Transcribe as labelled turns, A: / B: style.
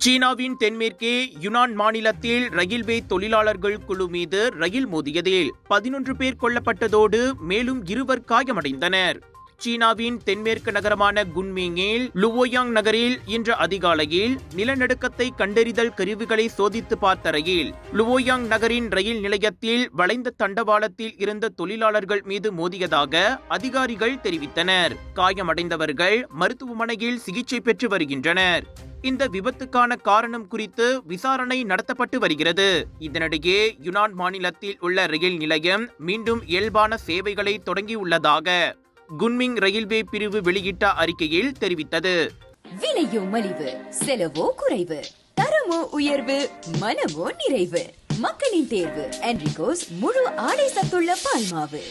A: சீனாவின் தென்மேற்கே யுனான் மாநிலத்தில் ரயில்வே தொழிலாளர்கள் குழு மீது ரயில் மோதியதில் 11 பேர் கொல்லப்பட்டதோடு மேலும் 2 காயமடைந்தனர். சீனாவின் தென்மேற்கு நகரமான குன்மிங்கில் லுவோயாங் நகரில் இன்று அதிகாலையில் நிலநடுக்கத்தை கண்டறிதல் கருவிகளை சோதித்து பார்த்த ரயில் லுவோயாங் நகரின் ரயில் நிலையத்தில் வளைந்த தண்டவாளத்தில் இருந்த தொழிலாளர்கள் மீது மோதியதாக அதிகாரிகள் தெரிவித்தனர். காயமடைந்தவர்கள் மருத்துவமனையில் சிகிச்சை பெற்று வருகின்றனர். இந்த விபத்துக்கான காரணம் குறித்து விசாரணை நடத்தப்பட்டு வருகிறது. இதனிடையே யுனான் மாநிலத்தில் உள்ள ரயில் நிலையம் மீண்டும் இயல்பான சேவைகளை தொடங்கியுள்ளதாக குன்மிங் ரயில்வே பிரிவு வெளியிட்ட அறிக்கையில் தெரிவித்தது.
B: விலையோ மலிவு, செலவோ குறைவு, தரமோ உயர்வு, மனமோ நிறைவு. மக்களின் தேர்வு என்ரிகோஸ் முழு ஆடை சத்துள்ள பால்மாவு.